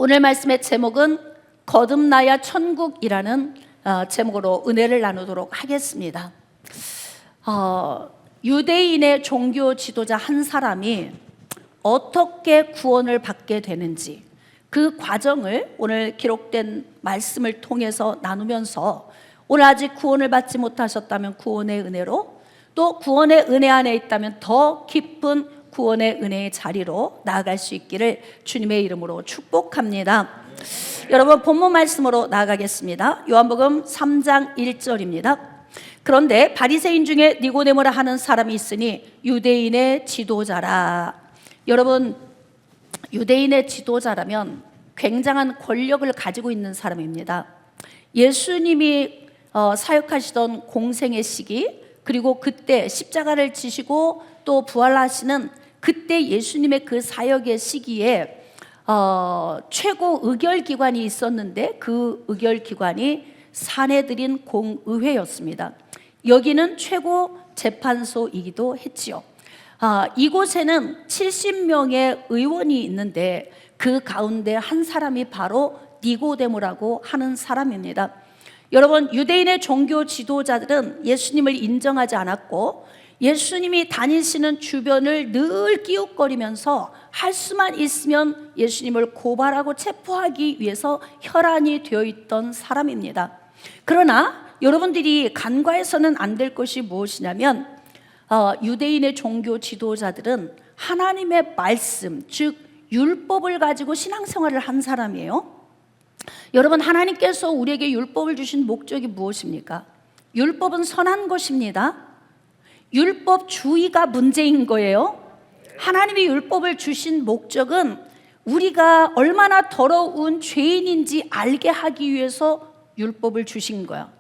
오늘 말씀의 제목은 거듭나야 천국이라는 제목으로 은혜를 나누도록 하겠습니다. 유대인의 종교 지도자 한 사람이 어떻게 구원을 받게 되는지 그 과정을 오늘 기록된 말씀을 통해서 나누면서 오늘 아직 구원을 받지 못하셨다면 구원의 은혜로, 또 구원의 은혜 안에 있다면 더 깊은 구원의 은혜의 자리로 나아갈 수 있기를 주님의 이름으로 축복합니다. 여러분, 본문 말씀으로 나아가겠습니다. 요한복음 3장 1절입니다. 그런데 바리새인 중에 니고데모라 하는 사람이 있으니 유대인의 지도자라. 여러분, 유대인의 지도자라면 굉장한 권력을 가지고 있는 사람입니다. 예수님이 사역하시던 공생의 시기, 그리고 그때 십자가를 지시고 또 부활하시는 그때 예수님의 그 사역의 시기에 최고 의결기관이 있었는데 그 의결기관이 사내들인 공의회였습니다. 여기는 최고 재판소이기도 했지요. 이곳에는 70명의 의원이 있는데 그 가운데 한 사람이 바로 니고데모라고 하는 사람입니다. 여러분, 유대인의 종교 지도자들은 예수님을 인정하지 않았고 예수님이 다니시는 주변을 늘 끼웃거리면서 할 수만 있으면 예수님을 고발하고 체포하기 위해서 혈안이 되어 있던 사람입니다. 그러나 여러분들이 간과해서는 안 될 것이 무엇이냐면 유대인의 종교 지도자들은 하나님의 말씀, 즉 율법을 가지고 신앙생활을 한 사람이에요. 여러분, 하나님께서 우리에게 율법을 주신 목적이 무엇입니까? 율법은 선한 것입니다. 율법주의가 문제인 거예요. 하나님이 율법을 주신 목적은 우리가 얼마나 더러운 죄인인지 알게 하기 위해서 율법을 주신 거야.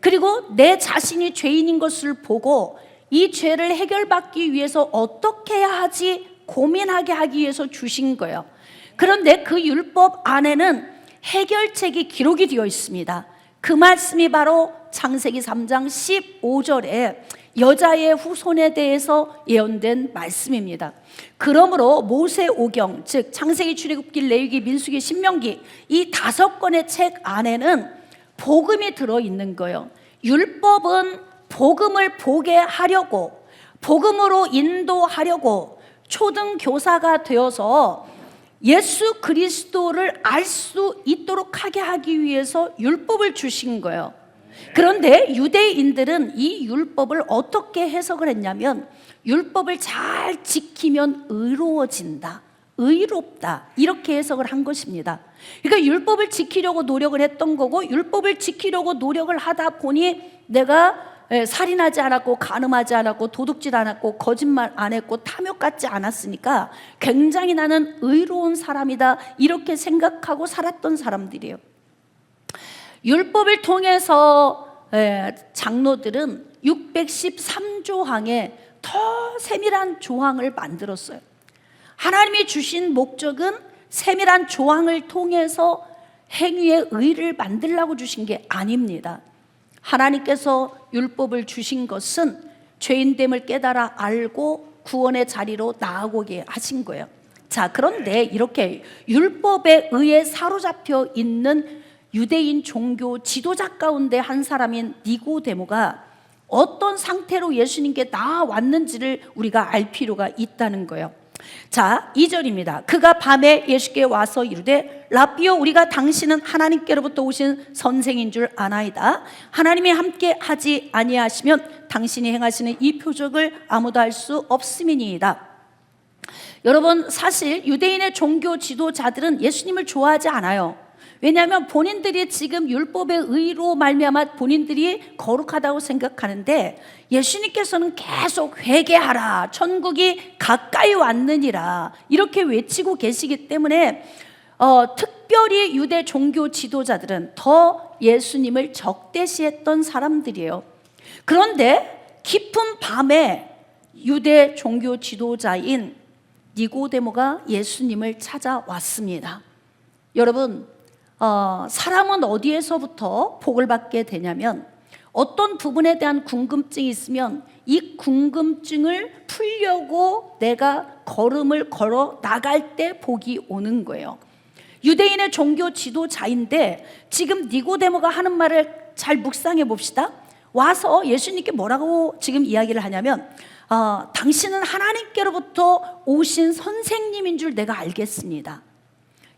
그리고 내 자신이 죄인인 것을 보고 이 죄를 해결받기 위해서 어떻게 해야 하지 고민하게 하기 위해서 주신 거예요. 그런데 그 율법 안에는 해결책이 기록이 되어 있습니다. 그 말씀이 바로 창세기 3장 15절에 여자의 후손에 대해서 예언된 말씀입니다. 그러므로 모세오경, 즉 창세기, 출애굽기, 레위기, 민수기, 신명기 이 5권의 책 안에는 복음이 들어있는 거예요. 율법은 복음을 보게 하려고, 복음으로 인도하려고 초등교사가 되어서 예수 그리스도를 알 수 있도록 하게 하기 위해서 율법을 주신 거예요. 그런데 유대인들은 이 율법을 어떻게 해석을 했냐면 율법을 잘 지키면 의로워진다, 의롭다, 이렇게 해석을 한 것입니다. 그러니까 율법을 지키려고 노력을 했던 거고, 율법을 지키려고 노력을 하다 보니 내가 살인하지 않았고 간음하지 않았고 도둑질 안 했고 거짓말 안 했고 탐욕 갖지 않았으니까 굉장히 나는 의로운 사람이다, 이렇게 생각하고 살았던 사람들이에요. 율법을 통해서 장로들은 613조항의 더 세밀한 조항을 만들었어요. 하나님이 주신 목적은 세밀한 조항을 통해서 행위의 의를 만들려고 주신 게 아닙니다. 하나님께서 율법을 주신 것은 죄인됨을 깨달아 알고 구원의 자리로 나아오게 하신 거예요. 자, 그런데 이렇게 율법에 의해 사로잡혀 있는 유대인 종교 지도자 가운데 한 사람인 니고데모가 어떤 상태로 예수님께 나왔는지를 우리가 알 필요가 있다는 거예요. 자, 2절입니다. 그가 밤에 예수께 와서 이르되 라삐오, 우리가 당신은 하나님께로부터 오신 선생인 줄 아나이다. 하나님이 함께 하지 아니하시면 당신이 행하시는 이 표적을 아무도 할 수 없음이니이다. 여러분, 사실 유대인의 종교 지도자들은 예수님을 좋아하지 않아요. 왜냐하면 본인들이 지금 율법의 의로 말미암아 본인들이 거룩하다고 생각하는데 예수님께서는 계속 회개하라, 천국이 가까이 왔느니라, 이렇게 외치고 계시기 때문에 특별히 유대 종교 지도자들은 더 예수님을 적대시했던 사람들이에요. 그런데 깊은 밤에 유대 종교 지도자인 니고데모가 예수님을 찾아왔습니다. 여러분, 사람은 어디에서부터 복을 받게 되냐면 어떤 부분에 대한 궁금증이 있으면 이 궁금증을 풀려고 내가 걸음을 걸어 나갈 때 복이 오는 거예요. 유대인의 종교 지도자인데 지금 니고데모가 하는 말을 잘 묵상해 봅시다. 와서 예수님께 뭐라고 지금 이야기를 하냐면 당신은 하나님께로부터 오신 선생님인 줄 내가 알겠습니다.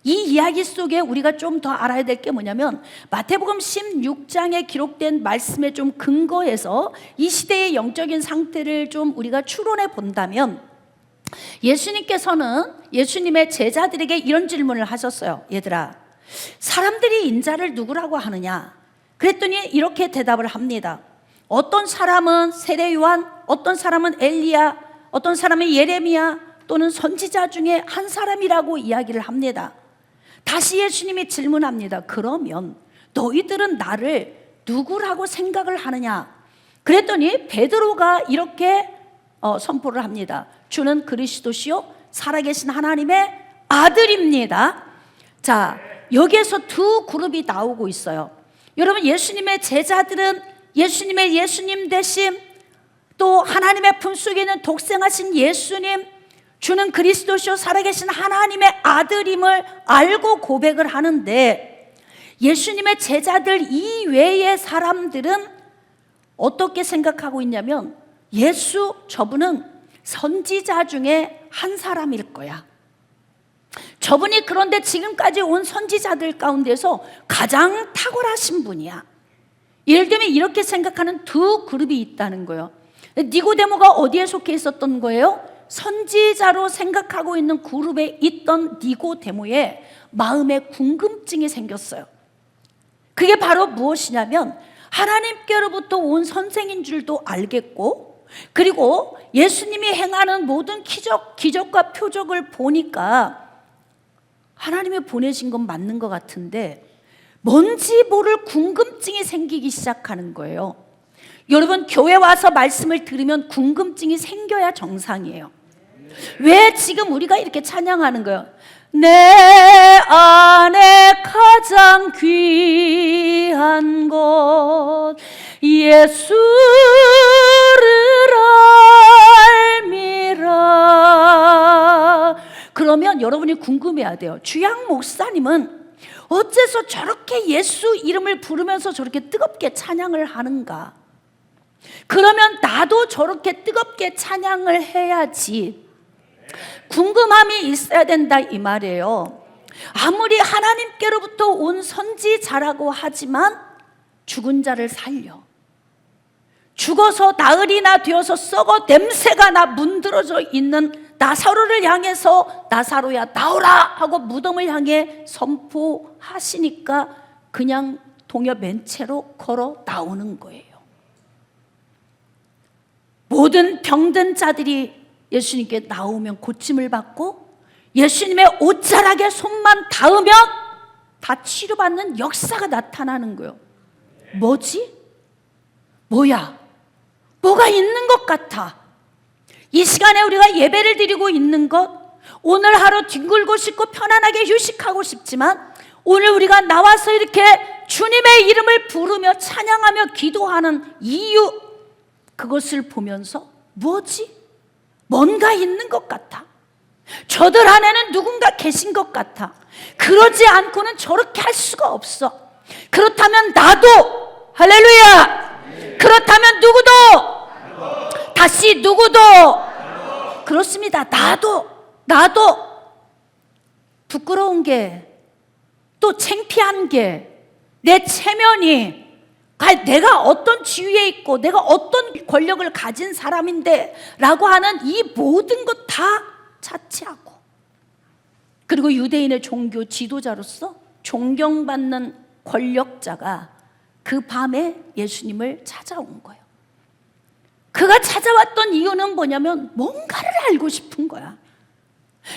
이 이야기 속에 우리가 좀 더 알아야 될 게 뭐냐면 마태복음 16장에 기록된 말씀에 좀 근거해서 이 시대의 영적인 상태를 좀 우리가 추론해 본다면 예수님께서는 예수님의 제자들에게 이런 질문을 하셨어요. 얘들아, 사람들이 인자를 누구라고 하느냐? 그랬더니 이렇게 대답을 합니다. 어떤 사람은 세례 요한, 어떤 사람은 엘리야, 어떤 사람은 예레미야 또는 선지자 중에 한 사람이라고 이야기를 합니다. 다시 예수님이 질문합니다. 그러면 너희들은 나를 누구라고 생각을 하느냐? 그랬더니 베드로가 이렇게 선포를 합니다. 주는 그리스도시요 살아계신 하나님의 아들입니다. 자, 여기에서 두 그룹이 나오고 있어요. 여러분, 예수님의 제자들은 예수님의 예수님 되심, 또 하나님의 품속에 있는 독생하신 예수님, 주는 그리스도시요 살아계신 하나님의 아들임을 알고 고백을 하는데, 예수님의 제자들 이외의 사람들은 어떻게 생각하고 있냐면 저분은 선지자 중에 한 사람일 거야. 저분이 그런데 지금까지 온 선지자들 가운데서 가장 탁월하신 분이야. 예를 들면 이렇게 생각하는 두 그룹이 있다는 거예요. 니고데모가 어디에 속해 있었던 거예요? 선지자로 생각하고 있는 그룹에 있던 니고데모의 마음에 궁금증이 생겼어요. 그게 바로 무엇이냐면 하나님께로부터 온 선생인 줄도 알겠고, 그리고 예수님이 행하는 모든 기적과 표적을 보니까 하나님이 보내신 건 맞는 것 같은데 뭔지 모를 궁금증이 생기기 시작하는 거예요. 여러분, 교회 와서 말씀을 들으면 궁금증이 생겨야 정상이에요. 왜 지금 우리가 이렇게 찬양하는 거예요? 내 안에 가장 귀한 것 예수를 알미라. 그러면 여러분이 궁금해야 돼요. 주양 목사님은 어째서 저렇게 예수 이름을 부르면서 저렇게 뜨겁게 찬양을 하는가? 그러면 나도 저렇게 뜨겁게 찬양을 해야지. 궁금함이 있어야 된다 이 말이에요. 아무리 하나님께로부터 온 선지자라고 하지만 죽은 자를 살려, 죽어서 나흘이나 되어서 썩어 냄새가 나 문드러져 있는 나사로를 향해서 나사로야 나오라 하고 무덤을 향해 선포하시니까 그냥 동여 맨 채로 걸어 나오는 거예요. 모든 병든 자들이 예수님께 나오면 고침을 받고 예수님의 옷자락에 손만 닿으면 다 치료받는 역사가 나타나는 거예요. 뭐지? 뭐야? 뭐가 있는 것 같아. 이 시간에 우리가 예배를 드리고 있는 것, 오늘 하루 뒹굴고 싶고 편안하게 휴식하고 싶지만 오늘 우리가 나와서 이렇게 주님의 이름을 부르며 찬양하며 기도하는 이유, 그것을 보면서 뭐지? 뭔가 있는 것 같아. 저들 안에는 누군가 계신 것 같아. 그러지 않고는 저렇게 할 수가 없어. 그렇다면 나도, 할렐루야! 그렇다면 누구도, 다시 누구도, 그렇습니다. 나도 부끄러운 게, 또 창피한 게, 내 체면이, 내가 어떤 지위에 있고 내가 어떤 권력을 가진 사람인데 라고 하는 이 모든 것 다 자체하고, 그리고 유대인의 종교 지도자로서 존경받는 권력자가 그 밤에 예수님을 찾아온 거예요. 그가 찾아왔던 이유는 뭐냐면 뭔가를 알고 싶은 거야.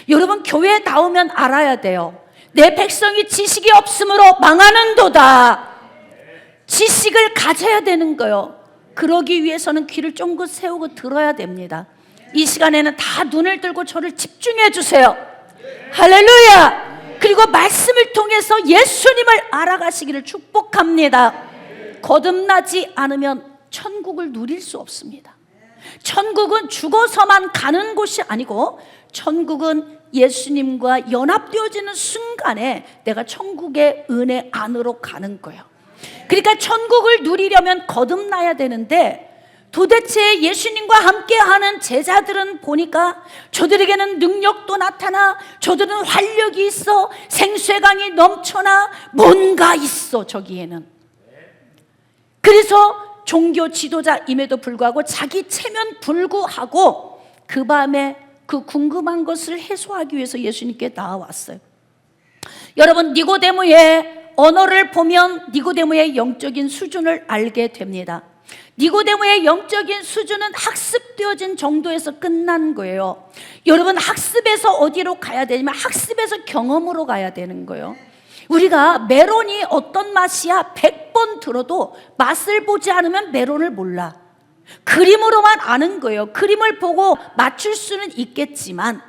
여러분, 교회에 나오면 알아야 돼요. 내 백성이 지식이 없으므로 망하는도다. 지식을 가져야 되는 거예요. 그러기 위해서는 귀를 쫑긋 세우고 들어야 됩니다. 이 시간에는 다 눈을 들고 저를 집중해 주세요. 할렐루야! 그리고 말씀을 통해서 예수님을 알아가시기를 축복합니다. 거듭나지 않으면 천국을 누릴 수 없습니다. 천국은 죽어서만 가는 곳이 아니고 천국은 예수님과 연합되어지는 순간에 내가 천국의 은혜 안으로 가는 거예요. 그러니까 천국을 누리려면 거듭나야 되는데, 도대체 예수님과 함께하는 제자들은 보니까 저들에게는 능력도 나타나, 저들은 활력이 있어, 생수의 강이 넘쳐나, 뭔가 있어 저기에는. 그래서 종교 지도자임에도 불구하고 자기 체면 불구하고 그 밤에 그 궁금한 것을 해소하기 위해서 예수님께 나와왔어요. 여러분, 니고데모의 언어를 보면 니고데모의 영적인 수준을 알게 됩니다. 니고데모의 영적인 수준은 학습되어진 정도에서 끝난 거예요. 여러분, 학습에서 어디로 가야 되냐면 학습에서 경험으로 가야 되는 거예요. 우리가 메론이 어떤 맛이야 100번 들어도 맛을 보지 않으면 메론을 몰라. 그림으로만 아는 거예요. 그림을 보고 맞출 수는 있겠지만,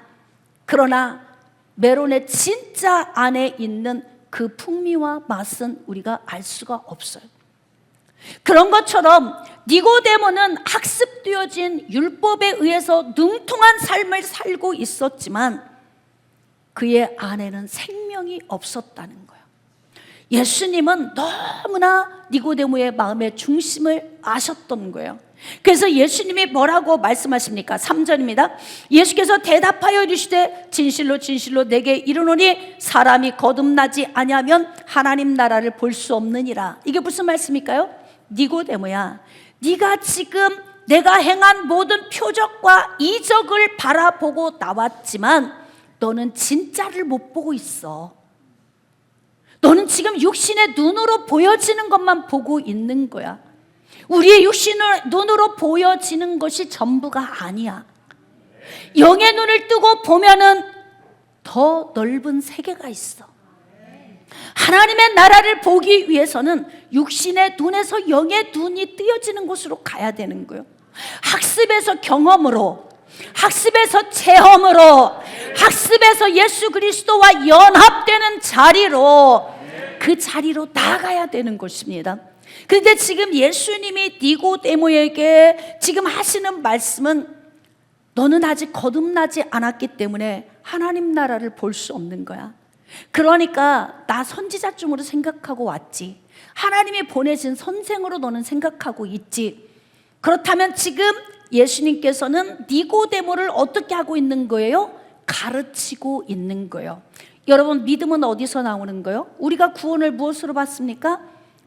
그러나 메론의 진짜 안에 있는 그 풍미와 맛은 우리가 알 수가 없어요. 그런 것처럼 니고데모는 학습되어진 율법에 의해서 능통한 삶을 살고 있었지만 그의 안에는 생명이 없었다는 거예요. 예수님은 너무나 니고데모의 마음의 중심을 아셨던 거예요. 그래서 예수님이 뭐라고 말씀하십니까? 3절입니다. 예수께서 대답하여 이르시되 진실로 진실로 내게 이르노니 사람이 거듭나지 아니하면 하나님 나라를 볼 수 없느니라. 이게 무슨 말씀일까요? 니고데모야, 네가 지금 내가 행한 모든 표적과 이적을 바라보고 나왔지만 너는 진짜를 못 보고 있어. 너는 지금 육신의 눈으로 보여지는 것만 보고 있는 거야. 우리의 육신의 눈으로 보여지는 것이 전부가 아니야. 영의 눈을 뜨고 보면은 더 넓은 세계가 있어. 하나님의 나라를 보기 위해서는 육신의 눈에서 영의 눈이 뜨여지는 곳으로 가야 되는 거예요. 학습에서 경험으로, 학습에서 체험으로, 학습에서 예수 그리스도와 연합되는 자리로, 그 자리로 나아가야 되는 것입니다. 그런데 지금 예수님이 니고데모에게 지금 하시는 말씀은 너는 아직 거듭나지 않았기 때문에 하나님 나라를 볼 수 없는 거야. 그러니까 나 선지자쯤으로 생각하고 왔지. 하나님이 보내신 선생으로 너는 생각하고 있지. 그렇다면 지금 예수님께서는 니고데모를 어떻게 하고 있는 거예요? 가르치고 있는 거예요. 여러분, 믿음은 어디서 나오는 거예요? 우리가 구원을 무엇으로 받습니까?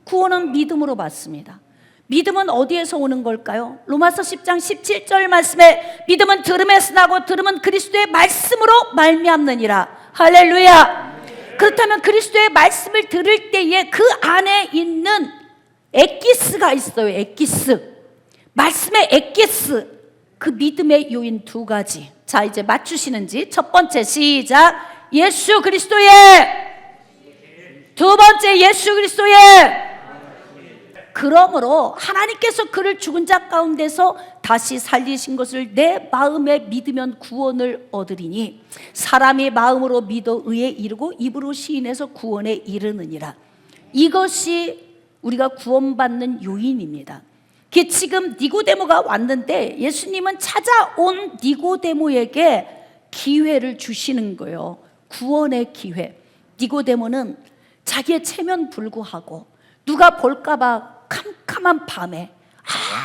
구원은 믿음으로 받습니다. 믿음은 어디에서 오는 걸까요? 로마서 10장 17절 말씀에 믿음은 들음에서 나고 들음은 그리스도의 말씀으로 말미암느니라. 할렐루야. 그렇다면 그리스도의 말씀을 들을 때에 그 안에 있는 엑기스가 있어요. 엑기스, 말씀의 엑기스, 그 믿음의 요인 두 가지. 자, 이제 맞추시는지. 첫 번째 시작. 예수 그리스도의, 두 번째 예수 그리스도의. 그러므로 하나님께서 그를 죽은 자 가운데서 다시 살리신 것을 내 마음에 믿으면 구원을 얻으리니 사람이 마음으로 믿어 의에 이르고 입으로 시인해서 구원에 이르느니라. 이것이 우리가 구원받는 요인입니다. 지금 니고데모가 왔는데 예수님은 찾아온 니고데모에게 기회를 주시는 거예요. 구원의 기회. 니고데모는 자기의 체면 불구하고 누가 볼까봐 캄캄한 밤에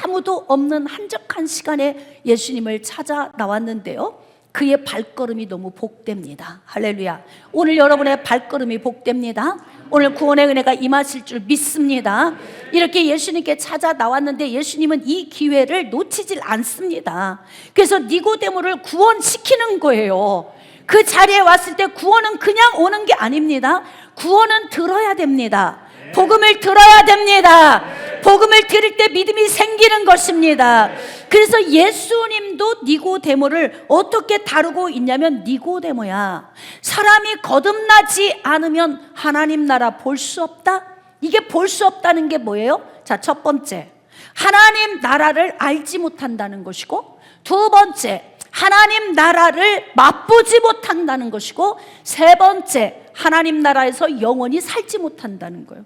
아무도 없는 한적한 시간에 예수님을 찾아 나왔는데요, 그의 발걸음이 너무 복됩니다. 할렐루야. 오늘 여러분의 발걸음이 복됩니다. 오늘 구원의 은혜가 임하실 줄 믿습니다. 이렇게 예수님께 찾아 나왔는데 예수님은 이 기회를 놓치질 않습니다. 그래서 니고데모를 구원시키는 거예요. 그 자리에 왔을 때 구원은 그냥 오는 게 아닙니다. 구원은 들어야 됩니다. 복음을 들어야 됩니다. 복음을 들을 때 믿음이 생기는 것입니다. 그래서 예수님도 니고데모를 어떻게 다루고 있냐면, 니고데모야, 사람이 거듭나지 않으면 하나님 나라 볼 수 없다? 이게 볼 수 없다는 게 뭐예요? 자, 첫 번째, 하나님 나라를 알지 못한다는 것이고, 두 번째, 하나님 나라를 맛보지 못한다는 것이고, 세 번째, 하나님 나라에서 영원히 살지 못한다는 거예요.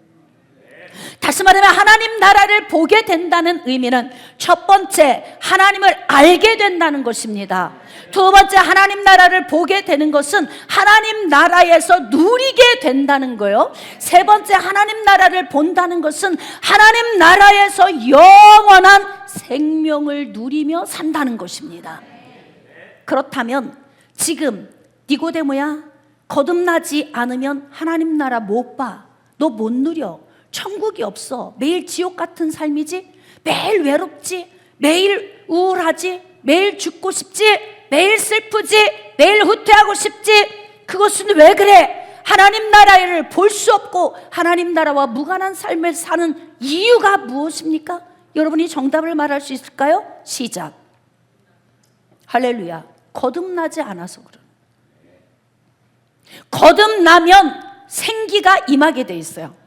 다시 말하면 하나님 나라를 보게 된다는 의미는 첫 번째, 하나님을 알게 된다는 것입니다. 두 번째, 하나님 나라를 보게 되는 것은 하나님 나라에서 누리게 된다는 거예요. 세 번째, 하나님 나라를 본다는 것은 하나님 나라에서 영원한 생명을 누리며 산다는 것입니다. 그렇다면 지금 니고데모야, 거듭나지 않으면 하나님 나라 못 봐. 너 못 누려. 천국이 없어. 매일 지옥 같은 삶이지? 매일 외롭지? 매일 우울하지? 매일 죽고 싶지? 매일 슬프지? 매일 후퇴하고 싶지? 그것은 왜 그래? 하나님 나라를 볼 수 없고 하나님 나라와 무관한 삶을 사는 이유가 무엇입니까? 여러분이 정답을 말할 수 있을까요? 시작. 할렐루야. 거듭나지 않아서 그래요. 거듭나면 생기가 임하게 돼 있어요.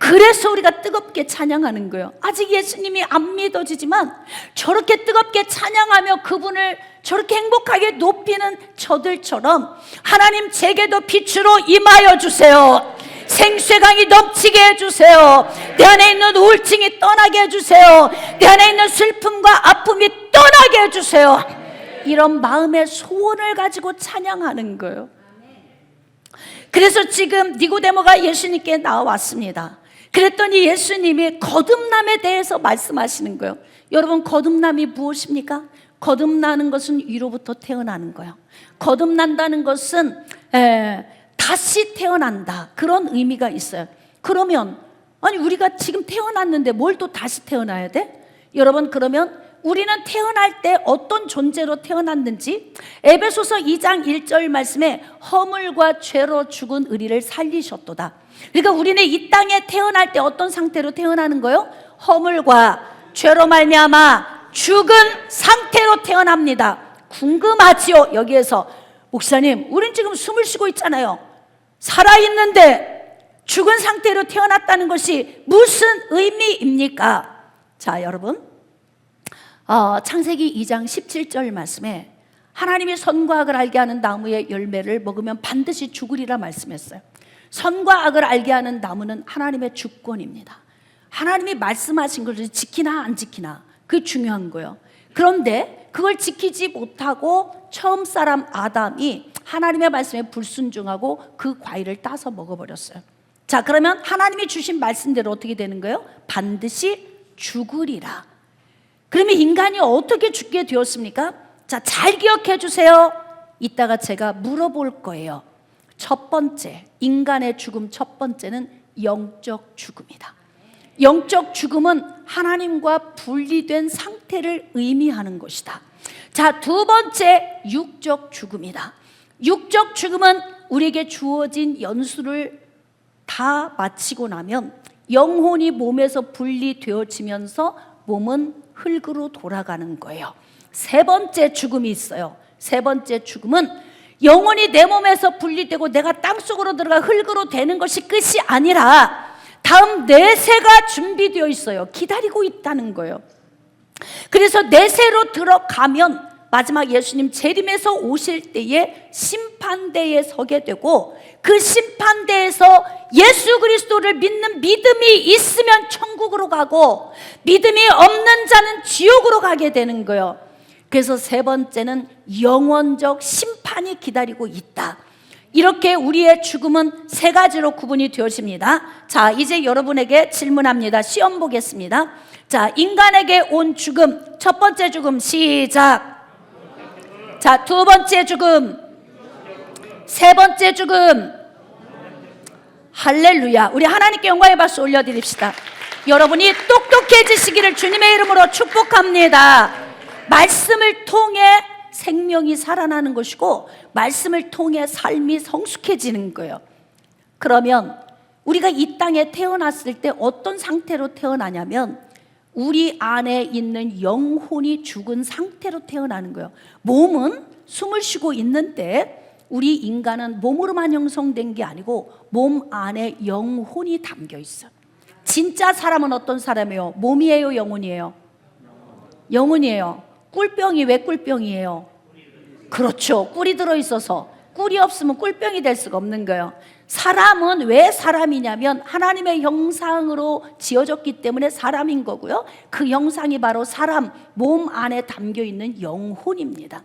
그래서 우리가 뜨겁게 찬양하는 거예요. 아직 예수님이 안 믿어지지만 저렇게 뜨겁게 찬양하며 그분을 저렇게 행복하게 높이는 저들처럼 하나님 제게도 빛으로 임하여 주세요. 생수강이 넘치게 해주세요. 내 안에 있는 우울증이 떠나게 해주세요. 내 안에 있는 슬픔과 아픔이 떠나게 해주세요. 이런 마음의 소원을 가지고 찬양하는 거예요. 그래서 지금 니고데모가 예수님께 나왔습니다. 그랬더니 예수님이 거듭남에 대해서 말씀하시는 거예요. 여러분, 거듭남이 무엇입니까? 거듭나는 것은 위로부터 태어나는 거예요. 거듭난다는 것은 다시 태어난다, 그런 의미가 있어요. 그러면 아니 우리가 지금 태어났는데 뭘 또 다시 태어나야 돼? 여러분, 그러면 우리는 태어날 때 어떤 존재로 태어났는지 에베소서 2장 1절 말씀에 허물과 죄로 죽은 우리를 살리셨도다. 그러니까 우리는 이 땅에 태어날 때 어떤 상태로 태어나는 거예요? 허물과 죄로 말미암아 죽은 상태로 태어납니다. 궁금하지요? 여기에서 목사님, 우린 지금 숨을 쉬고 있잖아요. 살아있는데 죽은 상태로 태어났다는 것이 무슨 의미입니까? 자, 여러분, 창세기 2장 17절 말씀에 하나님이 선과 악을 알게 하는 나무의 열매를 먹으면 반드시 죽으리라 말씀했어요. 선과 악을 알게 하는 나무는 하나님의 주권입니다. 하나님이 말씀하신 것을 지키나 안 지키나, 그게 중요한 거예요. 그런데 그걸 지키지 못하고 처음 사람 아담이 하나님의 말씀에 불순종하고 그 과일을 따서 먹어버렸어요. 자, 그러면 하나님이 주신 말씀대로 어떻게 되는 거예요? 반드시 죽으리라. 그러면 인간이 어떻게 죽게 되었습니까? 자, 잘 기억해 주세요. 이따가 제가 물어볼 거예요. 첫 번째, 인간의 죽음 첫 번째는 영적 죽음이다. 영적 죽음은 하나님과 분리된 상태를 의미하는 것이다. 자, 두 번째, 육적 죽음이다. 육적 죽음은 우리에게 주어진 연수를 다 마치고 나면 영혼이 몸에서 분리되어지면서 몸은 흙으로 돌아가는 거예요. 세 번째 죽음이 있어요. 세 번째 죽음은 영혼이 내 몸에서 분리되고 내가 땅속으로 들어가 흙으로 되는 것이 끝이 아니라 다음 내세가 준비되어 있어요. 기다리고 있다는 거예요. 그래서 내세로 들어가면 마지막 예수님 재림에서 오실 때에 심판대에 서게 되고, 그 심판대에서 예수 그리스도를 믿는 믿음이 있으면 천국으로 가고 믿음이 없는 자는 지옥으로 가게 되는 거예요. 그래서 세 번째는 영원적 심판이 기다리고 있다. 이렇게 우리의 죽음은 세 가지로 구분이 되어집니다. 자, 이제 여러분에게 질문합니다. 시험 보겠습니다. 자, 인간에게 온 죽음, 첫 번째 죽음 시작. 자, 두 번째 죽음, 세 번째 죽음. 할렐루야. 우리 하나님께 영광의 박수 올려드립시다. 여러분이 똑똑해지시기를 주님의 이름으로 축복합니다. 말씀을 통해 생명이 살아나는 것이고 말씀을 통해 삶이 성숙해지는 거예요. 그러면 우리가 이 땅에 태어났을 때 어떤 상태로 태어나냐면 우리 안에 있는 영혼이 죽은 상태로 태어나는 거예요. 몸은 숨을 쉬고 있는데 우리 인간은 몸으로만 형성된 게 아니고 몸 안에 영혼이 담겨 있어요. 진짜 사람은 어떤 사람이에요? 몸이에요, 영혼이에요? 영혼이에요. 꿀병이 왜 꿀병이에요? 그렇죠. 꿀이 들어있어서. 꿀이 없으면 꿀병이 될 수가 없는 거예요. 사람은 왜 사람이냐면 하나님의 형상으로 지어졌기 때문에 사람인 거고요. 그 형상이 바로 사람 몸 안에 담겨 있는 영혼입니다.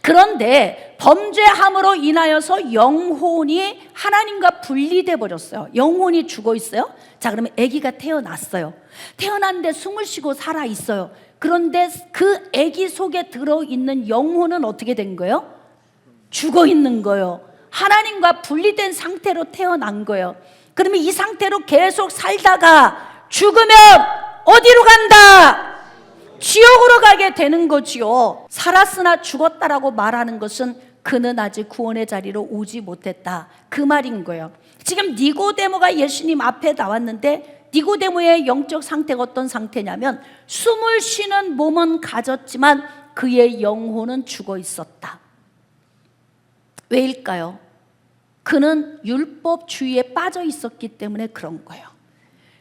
그런데 범죄함으로 인하여서 영혼이 하나님과 분리돼 버렸어요. 영혼이 죽어 있어요. 자, 그러면 아기가 태어났어요. 태어났는데 숨을 쉬고 살아 있어요. 그런데 그 아기 속에 들어있는 영혼은 어떻게 된 거예요? 죽어 있는 거예요. 하나님과 분리된 상태로 태어난 거예요. 그러면 이 상태로 계속 살다가 죽으면 어디로 간다? 지옥으로 가게 되는 거지요. 살았으나 죽었다라고 말하는 것은 그는 아직 구원의 자리로 오지 못했다, 그 말인 거예요. 지금 니고데모가 예수님 앞에 나왔는데 니고데모의 영적 상태가 어떤 상태냐면 숨을 쉬는 몸은 가졌지만 그의 영혼은 죽어 있었다. 왜일까요? 그는 율법주의에 빠져 있었기 때문에 그런 거예요.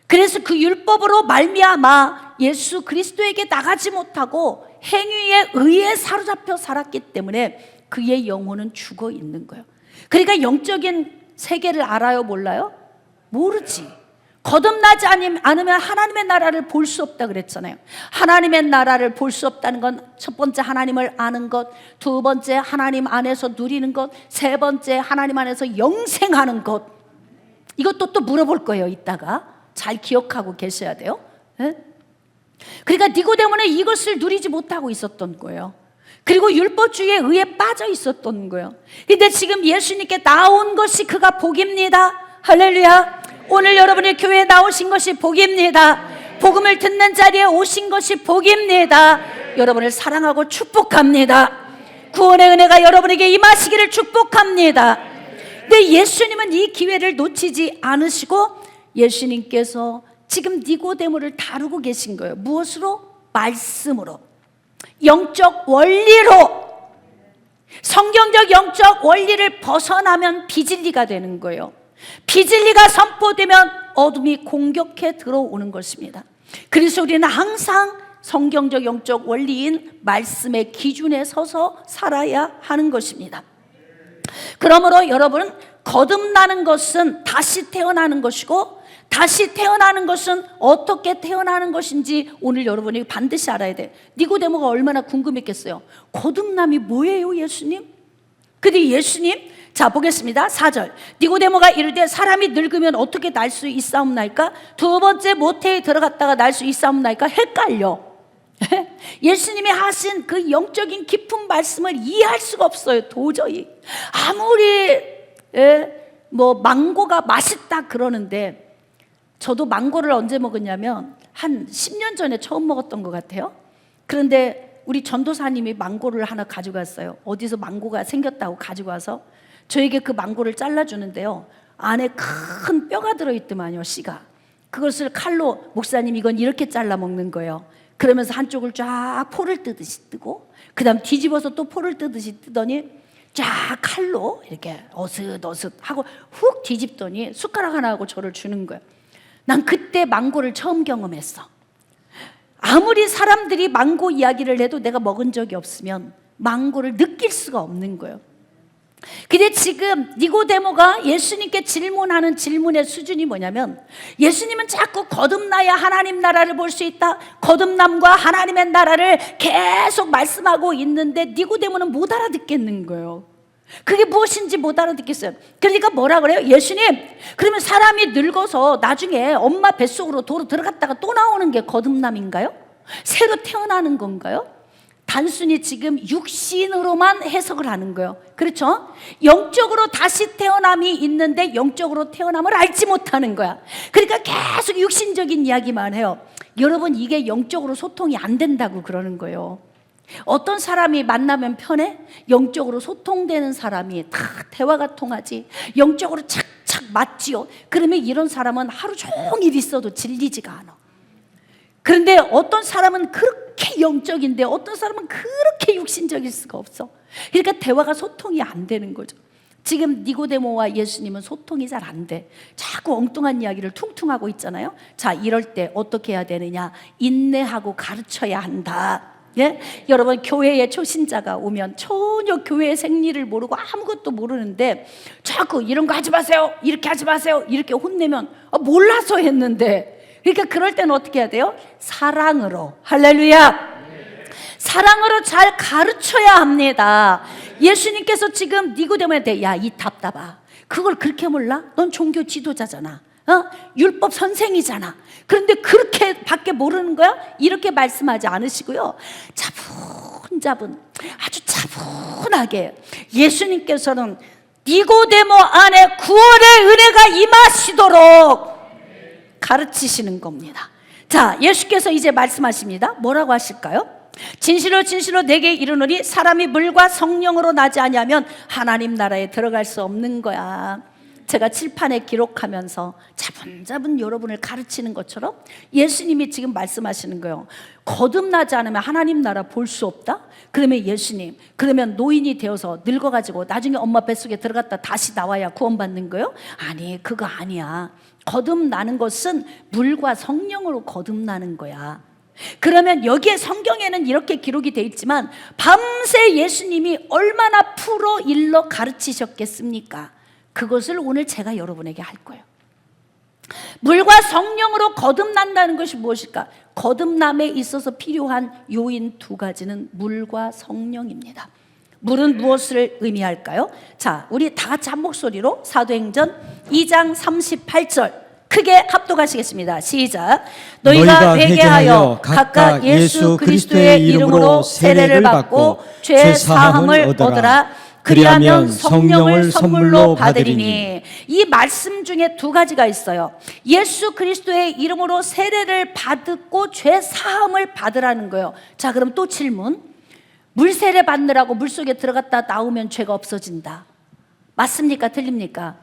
그래서 그 율법으로 말미암아 예수 그리스도에게 나가지 못하고 행위에 의해 사로잡혀 살았기 때문에 그의 영혼은 죽어 있는 거예요. 그러니까 영적인 세계를 알아요, 몰라요? 모르지. 거듭나지 않으면 하나님의 나라를 볼 수 없다 그랬잖아요. 하나님의 나라를 볼 수 없다는 건 첫 번째 하나님을 아는 것, 두 번째 하나님 안에서 누리는 것, 세 번째 하나님 안에서 영생하는 것. 이것도 또 물어볼 거예요, 이따가. 잘 기억하고 계셔야 돼요. 네? 그러니까 니고데모는 이것을 누리지 못하고 있었던 거예요. 그리고 율법주의에 의해 빠져 있었던 거예요. 근데 지금 예수님께 나온 것이 그가 복입니다. 할렐루야. 오늘 여러분이 교회에 나오신 것이 복입니다. 복음을 듣는 자리에 오신 것이 복입니다. 여러분을 사랑하고 축복합니다. 구원의 은혜가 여러분에게 임하시기를 축복합니다. 근데 예수님은 이 기회를 놓치지 않으시고 예수님께서 지금 니고데모를 다루고 계신 거예요. 무엇으로? 말씀으로, 영적 원리로. 성경적 영적 원리를 벗어나면 비진리가 되는 거예요. 비진리가 선포되면 어둠이 공격해 들어오는 것입니다. 그래서 우리는 항상 성경적 영적 원리인 말씀의 기준에 서서 살아야 하는 것입니다. 그러므로 여러분, 거듭나는 것은 다시 태어나는 것이고, 다시 태어나는 것은 어떻게 태어나는 것인지 오늘 여러분이 반드시 알아야 돼. 니고데모가 얼마나 궁금했겠어요. 거듭남이 뭐예요, 예수님? 근데 예수님, 자 보겠습니다. 4절. 니고데모가 이르되 사람이 늙으면 어떻게 날 수 있사옵나이까? 두 번째 모태에 들어갔다가 날 수 있사옵나이까? 헷갈려. 예수님이 하신 그 영적인 깊은 말씀을 이해할 수가 없어요, 도저히. 아무리 망고가 맛있다 그러는데, 저도 망고를 언제 먹었냐면 한 10년 전에 처음 먹었던 것 같아요. 그런데 우리 전도사님이 망고를 하나 가져갔어요. 어디서 망고가 생겼다고 가지고 와서 저에게 그 망고를 잘라주는데요, 안에 큰 뼈가 들어있더만요, 씨가. 그것을 칼로, 목사님 이건 이렇게 잘라 먹는 거예요. 그러면서 한쪽을 쫙 포를 뜨듯이 뜨고, 그 다음 뒤집어서 또 포를 뜨듯이 뜨더니 쫙 칼로 이렇게 어슷어슷 하고 훅 뒤집더니 숟가락 하나 하고 저를 주는 거예요. 난 그때 망고를 처음 경험했어. 아무리 사람들이 망고 이야기를 해도 내가 먹은 적이 없으면 망고를 느낄 수가 없는 거예요. 근데 지금 니고데모가 예수님께 질문하는 질문의 수준이 뭐냐면, 예수님은 자꾸 거듭나야 하나님 나라를 볼 수 있다, 거듭남과 하나님의 나라를 계속 말씀하고 있는데 니고데모는 못 알아듣겠는 거예요. 그게 무엇인지 못 알아듣겠어요. 그러니까 뭐라 그래요? 예수님, 그러면 사람이 늙어서 나중에 엄마 뱃속으로 도로 들어갔다가 또 나오는 게 거듭남인가요? 새로 태어나는 건가요? 단순히 지금 육신으로만 해석을 하는 거예요. 그렇죠? 영적으로 다시 태어남이 있는데 영적으로 태어남을 알지 못하는 거야. 그러니까 계속 육신적인 이야기만 해요. 여러분, 이게 영적으로 소통이 안 된다고 그러는 거예요. 어떤 사람이 만나면 편해? 영적으로 소통되는 사람이 다 대화가 통하지, 영적으로 착착 맞지요. 그러면 이런 사람은 하루 종일 있어도 질리지가 않아. 그런데 어떤 사람은 그렇게 영적인데 어떤 사람은 그렇게 육신적일 수가 없어. 그러니까 대화가 소통이 안 되는 거죠. 지금 니고데모와 예수님은 소통이 잘 안 돼. 자꾸 엉뚱한 이야기를 퉁퉁하고 있잖아요. 자, 이럴 때 어떻게 해야 되느냐? 인내하고 가르쳐야 한다. 예? 여러분, 교회에 초신자가 오면 전혀 교회의 생리를 모르고 아무것도 모르는데 자꾸 이런 거 하지 마세요, 이렇게 하지 마세요, 이렇게 혼내면 몰라서 했는데, 그러니까 그럴 때는 어떻게 해야 돼요? 사랑으로, 할렐루야, 사랑으로 잘 가르쳐야 합니다. 예수님께서 지금 니고데모한테 야, 이 답답아, 그걸 그렇게 몰라? 넌 종교 지도자잖아, 율법 선생이잖아. 그런데 그렇게 밖에 모르는 거야? 이렇게 말씀하지 않으시고요, 차분차분, 아주 차분하게 예수님께서는 니고데모 안에 구원의 은혜가 임하시도록 가르치시는 겁니다. 자, 예수께서 이제 말씀하십니다. 뭐라고 하실까요? 진실로 진실로 내게 이르노니 사람이 물과 성령으로 나지 아니하면 하나님 나라에 들어갈 수 없는 거야. 제가 칠판에 기록하면서 차분차분 여러분을 가르치는 것처럼 예수님이 지금 말씀하시는 거예요. 거듭나지 않으면 하나님 나라 볼 수 없다? 그러면 예수님, 그러면 노인이 되어서 늙어가지고 나중에 엄마 뱃속에 들어갔다 다시 나와야 구원받는 거예요? 아니, 그거 아니야. 거듭나는 것은 물과 성령으로 거듭나는 거야. 그러면 여기에 성경에는 이렇게 기록이 돼 있지만 밤새 예수님이 얼마나 풀어 일러 가르치셨겠습니까? 그것을 오늘 제가 여러분에게 할 거예요. 물과 성령으로 거듭난다는 것이 무엇일까? 거듭남에 있어서 필요한 요인 두 가지는 물과 성령입니다. 물은 무엇을 의미할까요? 자, 우리 다 같이 한 목소리로 사도행전 2장 38절 크게 합독하시겠습니다. 시작. 너희가 회개하여 각각 예수 그리스도의 이름으로 세례를 받고 죄 사함을 얻어라. 그리하면 성령을 선물로 받으리니. 이 말씀 중에 두 가지가 있어요. 예수 그리스도의 이름으로 세례를 받고 죄 사함을 받으라는 거예요. 자, 그럼 또 질문. 물 세례 받느라고 물속에 들어갔다 나오면 죄가 없어진다. 맞습니까? 틀립니까?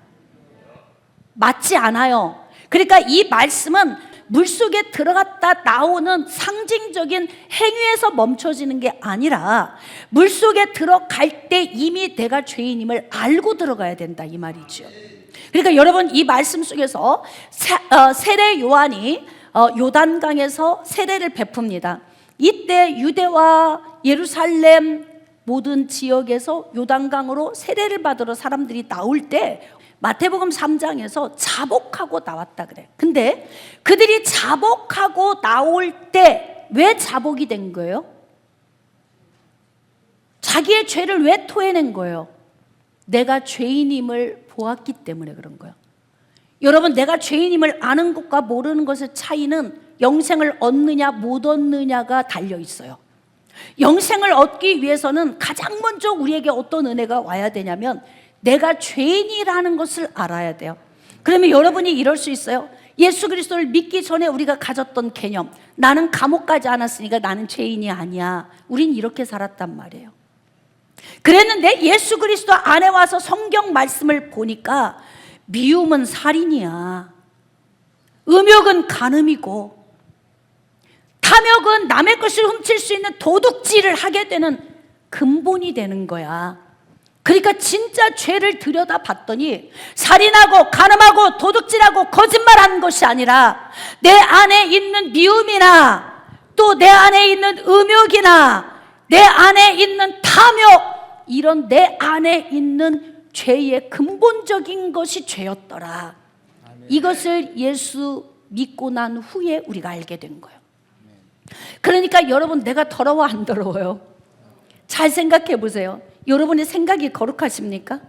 맞지 않아요. 그러니까 이 말씀은 물속에 들어갔다 나오는 상징적인 행위에서 멈춰지는 게 아니라 물속에 들어갈 때 이미 내가 죄인임을 알고 들어가야 된다, 이 말이죠. 그러니까 여러분, 이 말씀 속에서 세례 요한이 요단강에서 세례를 베풉니다. 이때 유대와 예루살렘 모든 지역에서 요단강으로 세례를 받으러 사람들이 나올 때 마태복음 3장에서 자복하고 나왔다 그래. 근데 그들이 자복하고 나올 때 왜 자복이 된 거예요? 자기의 죄를 왜 토해낸 거예요? 내가 죄인임을 보았기 때문에 그런 거예요. 여러분, 내가 죄인임을 아는 것과 모르는 것의 차이는 영생을 얻느냐 못 얻느냐가 달려 있어요. 영생을 얻기 위해서는 가장 먼저 우리에게 어떤 은혜가 와야 되냐면 내가 죄인이라는 것을 알아야 돼요. 그러면 여러분이 이럴 수 있어요. 예수 그리스도를 믿기 전에 우리가 가졌던 개념, 나는 감옥 가지 않았으니까 나는 죄인이 아니야. 우린 이렇게 살았단 말이에요. 그랬는데 예수 그리스도 안에 와서 성경 말씀을 보니까 미움은 살인이야, 음욕은 간음이고, 탐욕은 남의 것을 훔칠 수 있는 도둑질을 하게 되는 근본이 되는 거야. 그러니까 진짜 죄를 들여다 봤더니 살인하고 간음하고 도둑질하고 거짓말하는 것이 아니라 내 안에 있는 미움이나 또 내 안에 있는 음욕이나 내 안에 있는 탐욕, 이런 내 안에 있는 죄의 근본적인 것이 죄였더라. 이것을 예수 믿고 난 후에 우리가 알게 된 거예요. 그러니까 여러분, 내가 더러워 안 더러워요? 잘 생각해 보세요. 여러분의 생각이 거룩하십니까?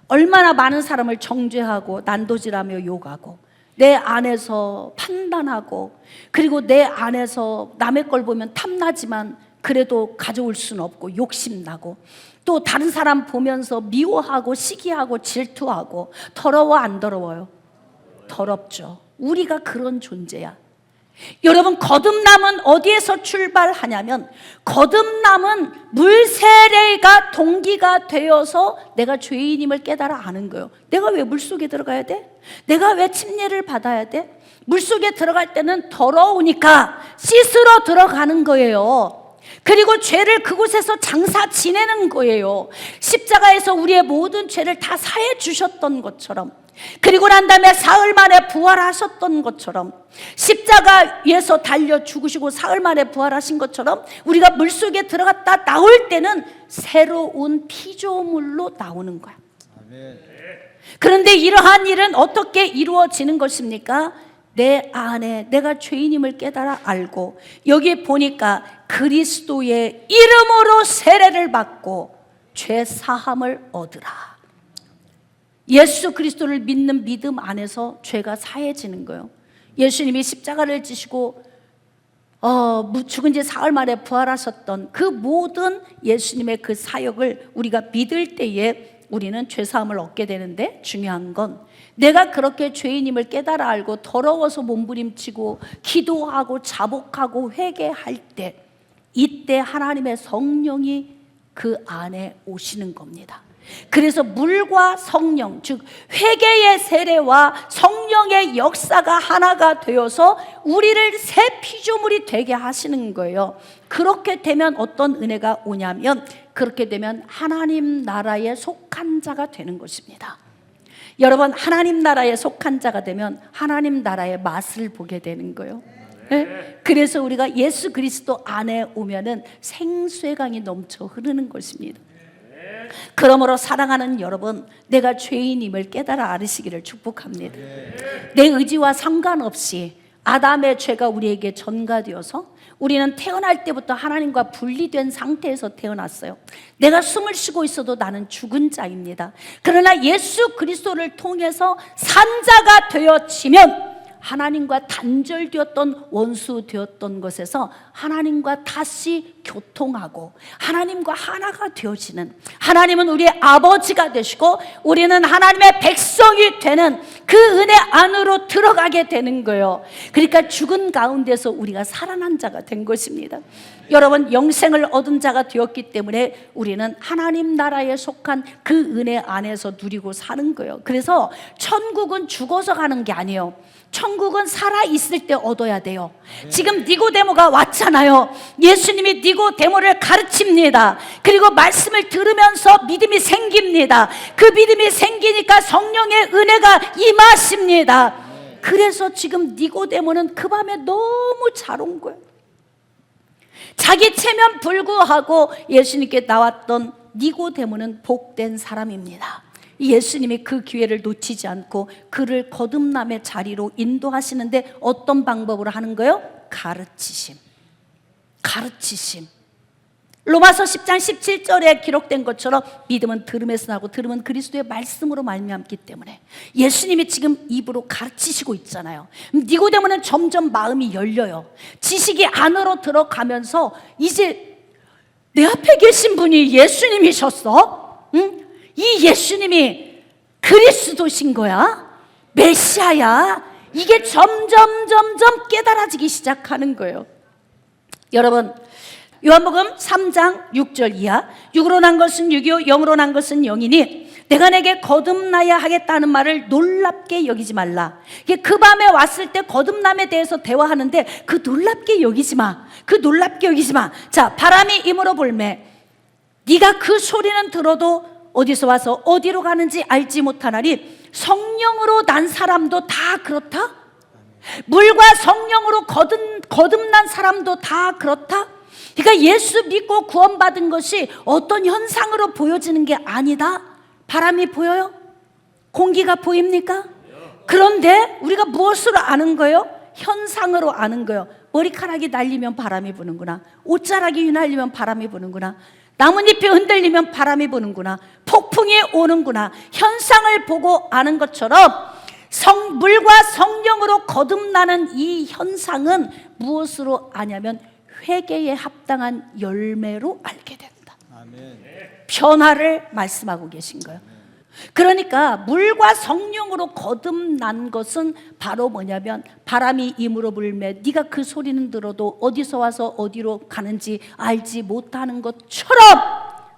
얼마나 많은 사람을 정죄하고 난도질하며 욕하고 내 안에서 판단하고, 그리고 내 안에서 남의 걸 보면 탐나지만 그래도 가져올 수는 없고 욕심나고, 또 다른 사람 보면서 미워하고 시기하고 질투하고. 더러워 안 더러워요? 더럽죠. 우리가 그런 존재야. 여러분, 거듭남은 어디에서 출발하냐면 거듭남은 물세례가 동기가 되어서 내가 죄인임을 깨달아 아는 거예요. 내가 왜 물속에 들어가야 돼? 내가 왜 침례를 받아야 돼? 물속에 들어갈 때는 더러우니까 씻으러 들어가는 거예요. 그리고 죄를 그곳에서 장사 지내는 거예요. 십자가에서 우리의 모든 죄를 다 사해 주셨던 것처럼, 그리고 난 다음에 사흘 만에 부활하셨던 것처럼, 십자가에서 달려 죽으시고 사흘 만에 부활하신 것처럼 우리가 물속에 들어갔다 나올 때는 새로운 피조물로 나오는 거야. 그런데 이러한 일은 어떻게 이루어지는 것입니까? 내 안에 내가 죄인임을 깨달아 알고, 여기 보니까 그리스도의 이름으로 세례를 받고 죄 사함을 얻으라. 예수 그리스도를 믿는 믿음 안에서 죄가 사해지는 거예요. 예수님이 십자가를 지시고 죽은 지 사흘 만에 부활하셨던 그 모든 예수님의 그 사역을 우리가 믿을 때에 우리는 죄사함을 얻게 되는데, 중요한 건 내가 그렇게 죄인임을 깨달아 알고 더러워서 몸부림치고 기도하고 자복하고 회개할 때, 이때 하나님의 성령이 그 안에 오시는 겁니다. 그래서 물과 성령, 즉 회개의 세례와 성령의 역사가 하나가 되어서 우리를 새 피조물이 되게 하시는 거예요. 그렇게 되면 어떤 은혜가 오냐면, 그렇게 되면 하나님 나라에 속한 자가 되는 것입니다. 여러분, 하나님 나라에 속한 자가 되면 하나님 나라의 맛을 보게 되는 거예요. 네? 그래서 우리가 예수 그리스도 안에 오면은 생수의 강이 넘쳐 흐르는 것입니다. 그러므로 사랑하는 여러분, 내가 죄인임을 깨달아 알으시기를 축복합니다. 내 의지와 상관없이 아담의 죄가 우리에게 전가되어서 우리는 태어날 때부터 하나님과 분리된 상태에서 태어났어요. 내가 숨을 쉬고 있어도 나는 죽은 자입니다. 그러나 예수 그리스도를 통해서 산자가 되어지면 하나님과 단절되었던, 원수 되었던 것에서 하나님과 다시 교통하고 하나님과 하나가 되어지는, 하나님은 우리의 아버지가 되시고 우리는 하나님의 백성이 되는 그 은혜 안으로 들어가게 되는 거예요. 그러니까 죽은 가운데서 우리가 살아난 자가 된 것입니다. 여러분, 영생을 얻은 자가 되었기 때문에 우리는 하나님 나라에 속한 그 은혜 안에서 누리고 사는 거예요. 그래서 천국은 죽어서 가는 게 아니에요. 천국은 살아있을 때 얻어야 돼요. 지금 니고데모가 왔잖아요. 예수님이 니고데모를 가르칩니다. 그리고 말씀을 들으면서 믿음이 생깁니다. 그 믿음이 생기니까 성령의 은혜가 임하십니다. 그래서 지금 니고데모는 그 밤에 너무 잘 온 거예요. 자기 체면 불구하고 예수님께 나왔던 니고데모는 복된 사람입니다. 예수님이 그 기회를 놓치지 않고 그를 거듭남의 자리로 인도하시는데 어떤 방법으로 하는 거예요? 가르치심. 로마서 10장 17절에 기록된 것처럼 믿음은 들음에서 나고 들음은 그리스도의 말씀으로 말미암기 때문에 예수님이 지금 입으로 가르치시고 있잖아요. 니고데모는 점점 마음이 열려요. 지식이 안으로 들어가면서 이제 내 앞에 계신 분이 예수님이셨어? 응? 이 예수님이 그리스도신 거야? 메시아야? 이게 점점 깨달아지기 시작하는 거예요. 여러분, 요한복음 3장 6절 이하, 육으로 난 것은 육이요 영으로 난 것은 영이니 내가 내게 거듭나야 하겠다는 말을 놀랍게 여기지 말라. 그 밤에 왔을 때 거듭남에 대해서 대화하는데 그 놀랍게 여기지 마. 자, 바람이 임으로 불매 네가 그 소리는 들어도 어디서 와서 어디로 가는지 알지 못하나니 성령으로 난 사람도 다 그렇다? 물과 성령으로 거듭난 사람도 다 그렇다? 그러니까 예수 믿고 구원받은 것이 어떤 현상으로 보여지는 게 아니다. 바람이 보여요? 공기가 보입니까? 그런데 우리가 무엇으로 아는 거예요? 현상으로 아는 거예요. 머리카락이 날리면 바람이 부는구나. 옷자락이 휘날리면 바람이 부는구나. 나뭇잎이 흔들리면 바람이 부는구나. 폭풍이 오는구나. 현상을 보고 아는 것처럼 물과 성령으로 거듭나는 이 현상은 무엇으로 아냐면 회개에 합당한 열매로 알게 된다. 아멘. 변화를 말씀하고 계신 거예요. 그러니까 물과 성령으로 거듭난 것은 바로 뭐냐면 바람이 임으로 불매 네가 그 소리는 들어도 어디서 와서 어디로 가는지 알지 못하는 것처럼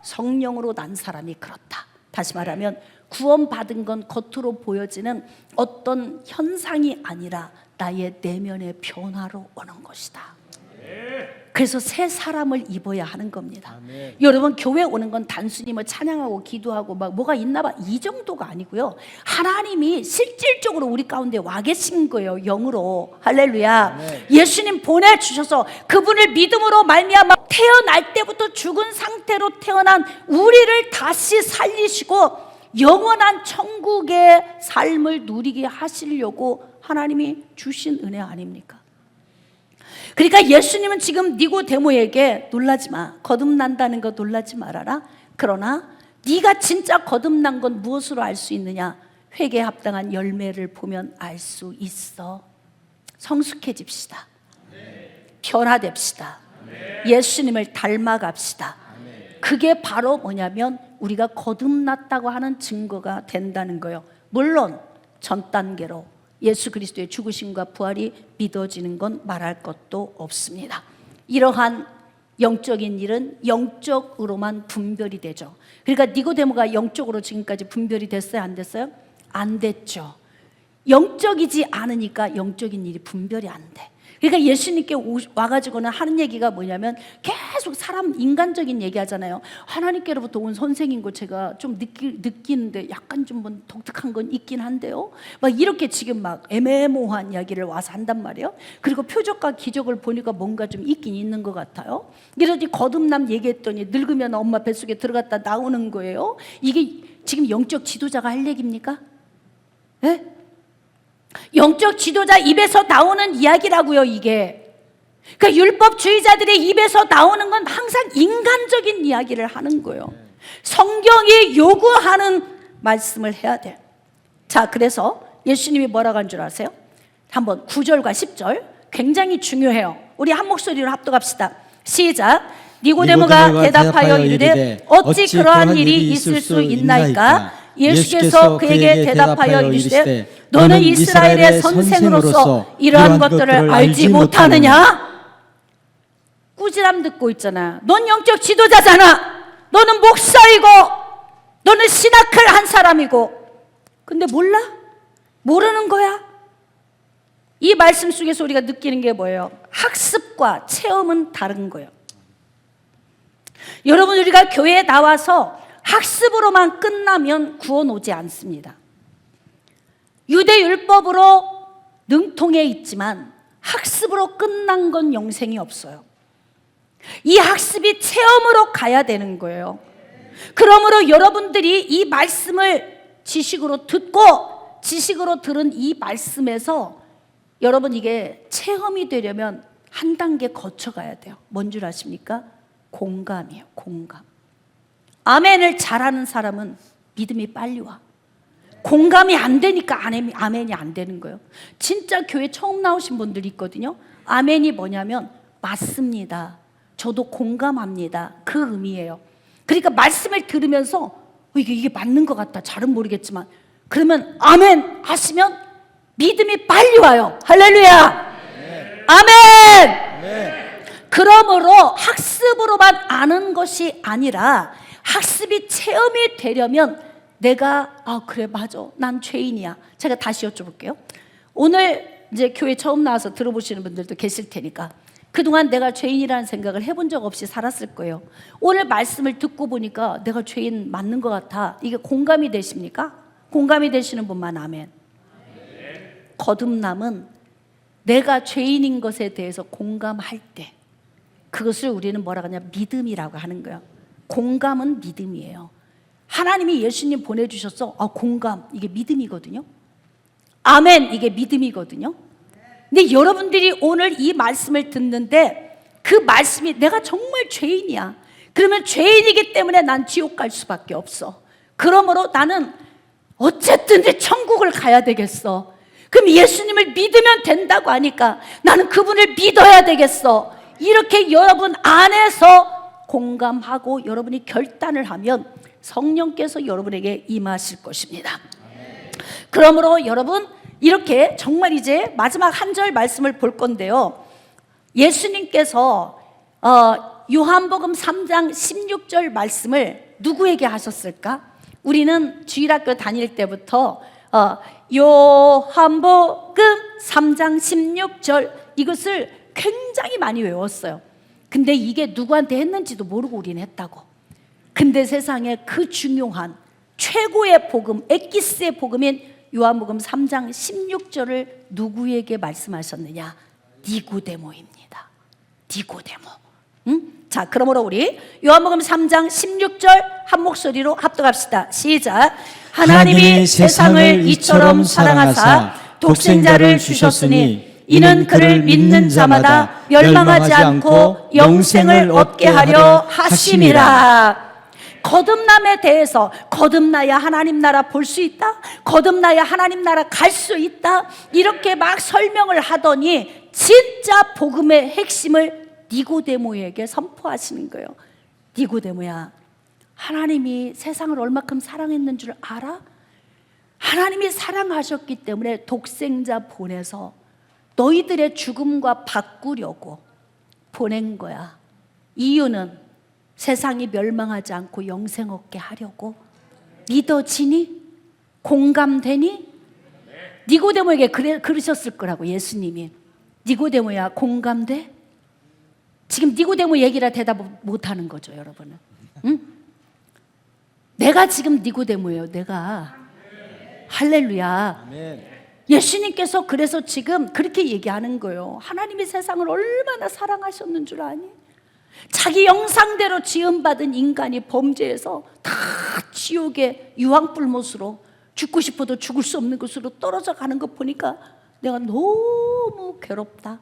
성령으로 난 사람이 그렇다. 다시 말하면 구원받은 건 겉으로 보여지는 어떤 현상이 아니라 나의 내면의 변화로 오는 것이다. 그래서 새 사람을 입어야 하는 겁니다. 아멘. 여러분, 교회 오는 건 단순히 뭐 찬양하고 기도하고 막 뭐가 있나 봐, 이 정도가 아니고요. 하나님이 실질적으로 우리 가운데 와 계신 거예요. 영으로. 할렐루야. 아멘. 예수님 보내주셔서 그분을 믿음으로 말미암아 태어날 때부터 죽은 상태로 태어난 우리를 다시 살리시고 영원한 천국의 삶을 누리게 하시려고 하나님이 주신 은혜 아닙니까? 그러니까 예수님은 지금 니고데모에게 놀라지 마, 거듭난다는 거 놀라지 말아라. 그러나 네가 진짜 거듭난 건 무엇으로 알 수 있느냐? 회개에 합당한 열매를 보면 알 수 있어. 성숙해집시다. 변화됩시다. 예수님을 닮아갑시다. 그게 바로 뭐냐면 우리가 거듭났다고 하는 증거가 된다는 거예요. 물론 전 단계로 예수 그리스도의 죽으심과 부활이 믿어지는 건 말할 것도 없습니다. 이러한 영적인 일은 영적으로만 분별이 되죠. 그러니까 니고데모가 영적으로 지금까지 분별이 됐어요? 안 됐어요? 안 됐죠. 영적이지 않으니까 영적인 일이 분별이 안 돼. 그러니까 예수님께 와가지고는 하는 얘기가 뭐냐면 계속 사람 인간적인 얘기 하잖아요. 하나님께로부터 온 선생인 거 제가 좀 느끼는데 약간 좀 뭐 독특한 건 있긴 한데요. 막 이렇게 지금 막 애매모호한 이야기를 와서 한단 말이에요. 그리고 표적과 기적을 보니까 뭔가 좀 있긴 있는 것 같아요. 그래서 거듭남 얘기했더니 늙으면 엄마 뱃속에 들어갔다 나오는 거예요. 이게 지금 영적 지도자가 할 얘기입니까? 네? 영적 지도자 입에서 나오는 이야기라고요, 이게. 그러니까 율법주의자들의 입에서 나오는 건 항상 인간적인 이야기를 하는 거예요. 성경이 요구하는 말씀을 해야 돼. 자, 그래서 예수님이 뭐라고 한 줄 아세요? 한번 9절과 10절 굉장히 중요해요. 우리 한 목소리로 합독합시다. 시작. 니고데모가 대답하여 이르되 어찌 그러한 일이 있을 수 있나이까? 예수께서 그에게 대답하여 이르시되 너는 이스라엘의 선생으로서 이러한 것들을 알지 못하느냐? 꾸지람 듣고 있잖아. 넌 영적 지도자잖아. 너는 목사이고 너는 신학을 한 사람이고 근데 몰라? 모르는 거야? 이 말씀 속에서 우리가 느끼는 게 뭐예요? 학습과 체험은 다른 거예요. 여러분, 우리가 교회에 나와서 학습으로만 끝나면 구원 오지 않습니다. 유대율법으로 능통해 있지만 학습으로 끝난 건 영생이 없어요. 이 학습이 체험으로 가야 되는 거예요. 그러므로 여러분들이 이 말씀을 지식으로 듣고 지식으로 들은 이 말씀에서 여러분 이게 체험이 되려면 한 단계 거쳐가야 돼요. 뭔 줄 아십니까? 공감이에요. 공감. 아멘을 잘하는 사람은 믿음이 빨리 와. 공감이 안 되니까 아멘이 안 되는 거예요. 진짜 교회 처음 나오신 분들이 있거든요. 아멘이 뭐냐면 맞습니다. 저도 공감합니다. 그 의미예요. 그러니까 말씀을 들으면서 이게 맞는 것 같다. 잘은 모르겠지만 그러면 아멘 하시면 믿음이 빨리 와요. 할렐루야. 아멘. 그러므로 학습으로만 아는 것이 아니라 학습이 체험이 되려면 내가 그래 맞아 난 죄인이야. 제가 다시 여쭤볼게요. 오늘 이제 교회 처음 나와서 들어보시는 분들도 계실 테니까 그동안 내가 죄인이라는 생각을 해본 적 없이 살았을 거예요. 오늘 말씀을 듣고 보니까 내가 죄인 맞는 것 같아. 이게 공감이 되십니까? 공감이 되시는 분만 아멘. 거듭남은 내가 죄인인 것에 대해서 공감할 때 그것을 우리는 뭐라고 하냐 믿음이라고 하는 거예요. 공감은 믿음이에요. 하나님이 예수님 보내주셔서 공감 이게 믿음이거든요. 아멘 이게 믿음이거든요. 근데 여러분들이 오늘 이 말씀을 듣는데 그 말씀이 내가 정말 죄인이야. 그러면 죄인이기 때문에 난 지옥 갈 수밖에 없어. 그러므로 나는 어쨌든 내 천국을 가야 되겠어. 그럼 예수님을 믿으면 된다고 하니까 나는 그분을 믿어야 되겠어. 이렇게 여러분 안에서 공감하고 여러분이 결단을 하면 성령께서 여러분에게 임하실 것입니다. 그러므로 여러분 이렇게 정말 이제 마지막 한 절 말씀을 볼 건데요. 예수님께서 요한복음 3장 16절 말씀을 누구에게 하셨을까? 우리는 주일학교 다닐 때부터 요한복음 3장 16절 이것을 굉장히 많이 외웠어요. 근데 이게 누구한테 했는지도 모르고 우리는 했다고. 근데 세상에 그 중요한 최고의 복음, 엑기스의 복음인 요한복음 3장 16절을 누구에게 말씀하셨느냐? 니고데모입니다. 니고데모. 응? 자, 그러므로 우리 요한복음 3장 16절 한 목소리로 합독합시다. 시작. 하나님이 세상을 이처럼 사랑하사 독생자를 주셨으니 이는 그를 믿는 자마다 멸망하지 않고 영생을 얻게 하려 하심이라. 거듭남에 대해서 거듭나야 하나님 나라 볼 수 있다, 거듭나야 하나님 나라 갈 수 있다, 이렇게 막 설명을 하더니 진짜 복음의 핵심을 니고데모에게 선포하시는 거예요. 니고데모야, 하나님이 세상을 얼마큼 사랑했는 줄 알아? 하나님이 사랑하셨기 때문에 독생자 보내서 너희들의 죽음과 바꾸려고 보낸 거야. 이유는 세상이 멸망하지 않고 영생 얻게 하려고. 믿어지니? 공감되니? 니고데모에게 그러셨을 거라고 예수님이. 니고데모야, 공감돼? 지금 니고데모 얘기라 대답 못하는 거죠, 여러분은. 응? 내가 지금 니고데모예요. 내가. 할렐루야. 예수님께서 그래서 지금 그렇게 얘기하는 거예요. 하나님이 세상을 얼마나 사랑하셨는 줄 아니? 자기 형상대로 지음받은 인간이 범죄해서 다 지옥의 유황불못으로 죽고 싶어도 죽을 수 없는 곳으로 떨어져 가는 것 보니까 내가 너무 괴롭다.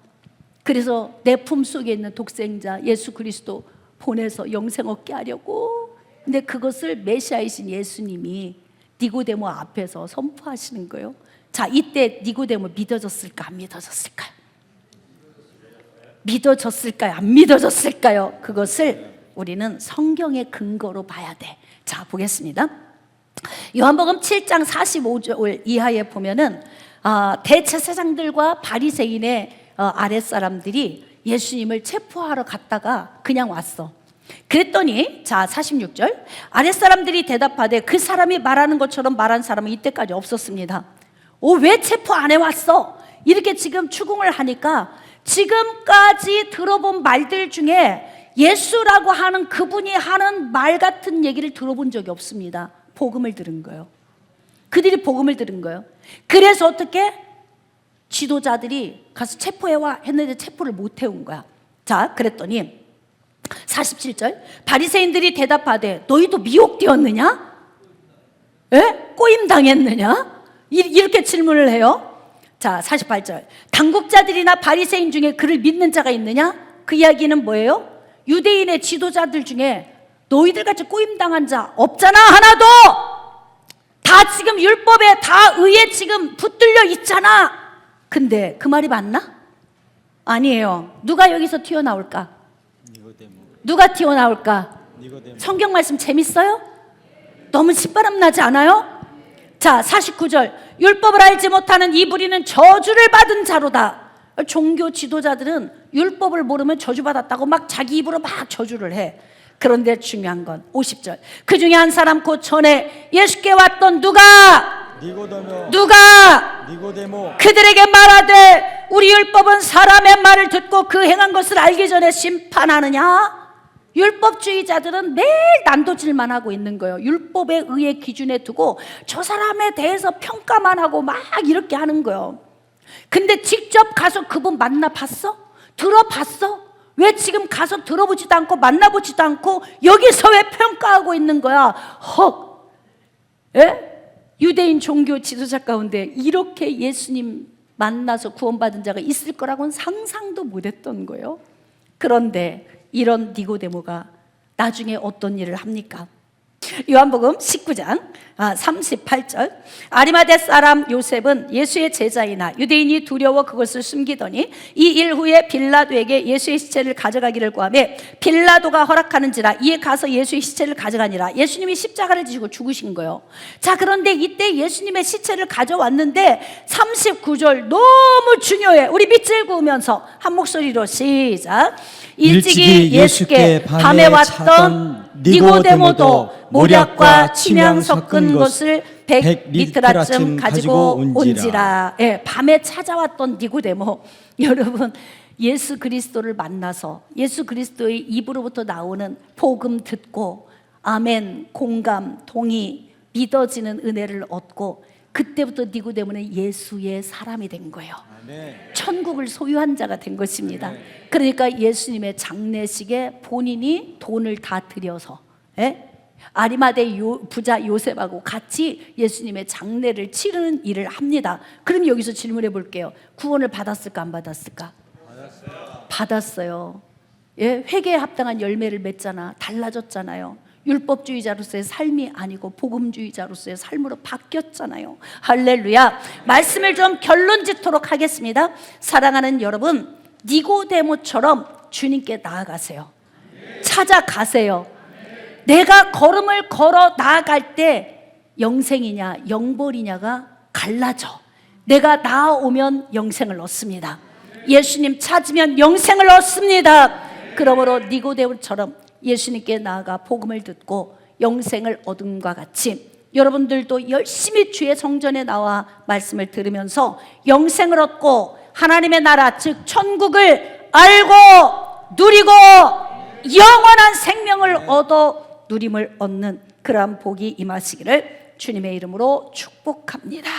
그래서 내 품속에 있는 독생자 예수 그리스도 보내서 영생 얻게 하려고. 근데 그것을 메시아이신 예수님이 니고데모 앞에서 선포하시는 거예요. 자, 이때 니고데모 믿어졌을까 안 믿어졌을까요? 믿어졌을까요? 안 믿어졌을까요? 그것을 우리는 성경의 근거로 봐야 돼. 자, 보겠습니다. 요한복음 7장 45절 이하에 보면은 대제사장들과 바리새인의 아랫사람들이 예수님을 체포하러 갔다가 그냥 왔어. 그랬더니 자 46절, 아랫사람들이 대답하되 그 사람이 말하는 것처럼 말한 사람은 이때까지 없었습니다. 왜 체포 안 해왔어? 이렇게 지금 추궁을 하니까 지금까지 들어본 말들 중에 예수라고 하는 그분이 하는 말 같은 얘기를 들어본 적이 없습니다. 복음을 들은 거예요. 그들이 복음을 들은 거예요. 그래서 어떻게? 지도자들이 가서 체포해와 했는데 체포를 못 해온 거야. 자, 그랬더니 47절, 바리새인들이 대답하되 너희도 미혹되었느냐? 예? 꼬임당했느냐? 이렇게 질문을 해요. 자, 48절, 당국자들이나 바리새인 중에 그를 믿는 자가 있느냐? 그 이야기는 뭐예요? 유대인의 지도자들 중에 너희들 같이 꼬임당한 자 없잖아, 하나도. 다 지금 율법에 다 의에 지금 붙들려 있잖아. 근데 그 말이 맞나? 아니에요. 누가 여기서 튀어나올까? 누가 튀어나올까? 성경 말씀 재밌어요? 너무 신바람 나지 않아요? 자, 49절, 율법을 알지 못하는 이 무리는 저주를 받은 자로다. 종교 지도자들은 율법을 모르면 저주받았다고 막 자기 입으로 막 저주를 해. 그런데 중요한 건 50절, 그 중에 한 사람 곧 전에 예수께 왔던 누가 니고데모 그들에게 말하되 우리 율법은 사람의 말을 듣고 그 행한 것을 알기 전에 심판하느냐? 율법주의자들은 매일 난도질만 하고 있는 거예요. 율법의 의의 기준에 두고 저 사람에 대해서 평가만 하고 막 이렇게 하는 거예요. 근데 직접 가서 그분 만나봤어? 들어봤어? 왜 지금 가서 들어보지도 않고 만나보지도 않고 여기서 왜 평가하고 있는 거야? 헉! 예? 유대인 종교 지도자 가운데 이렇게 예수님 만나서 구원받은 자가 있을 거라고는 상상도 못했던 거예요. 그런데 이런 니고데모가 나중에 어떤 일을 합니까? 요한복음 19장 38절, 아리마대 사람 요셉은 예수의 제자이나 유대인이 두려워 그것을 숨기더니 이 일 후에 빌라도에게 예수의 시체를 가져가기를 구하매 빌라도가 허락하는지라 이에 가서 예수의 시체를 가져가니라. 예수님이 십자가를 지시고 죽으신 거예요. 자, 그런데 이때 예수님의 시체를 가져왔는데 39절 너무 중요해. 우리 밑줄 그으면서 한 목소리로 시작. 일찍이 예수께 밤에 왔던 니고데모도 모략과 침향 섞은 것을 100리트라쯤 가지고 온지라. 예, 밤에 찾아왔던 니고데모. 여러분, 예수 그리스도를 만나서 예수 그리스도의 입으로부터 나오는 복음 듣고 아멘, 공감, 동의, 믿어지는 은혜를 얻고 그때부터 니고데모는 예수의 사람이 된 거예요. 천국을 소유한 자가 된 것입니다. 그러니까 예수님의 장례식에 본인이 돈을 다 들여서 아리마대 부자 요셉하고 같이 예수님의 장례를 치르는 일을 합니다. 그럼 여기서 질문해 볼게요. 구원을 받았을까 안 받았을까? 받았어요. 회개에 합당한 열매를 맺잖아. 달라졌잖아요. 율법주의자로서의 삶이 아니고 복음주의자로서의 삶으로 바뀌었잖아요. 할렐루야. 말씀을 좀 결론 짓도록 하겠습니다. 사랑하는 여러분, 니고데모처럼 주님께 나아가세요. 찾아가세요. 내가 걸음을 걸어 나아갈 때 영생이냐 영벌이냐가 갈라져. 내가 나아오면 영생을 얻습니다. 예수님 찾으면 영생을 얻습니다. 그러므로 니고데모처럼 예수님께 나아가 복음을 듣고 영생을 얻음과 같이 여러분들도 열심히 주의 성전에 나와 말씀을 들으면서 영생을 얻고 하나님의 나라 즉 천국을 알고 누리고 영원한 생명을 얻어 누림을 얻는 그러한 복이 임하시기를 주님의 이름으로 축복합니다.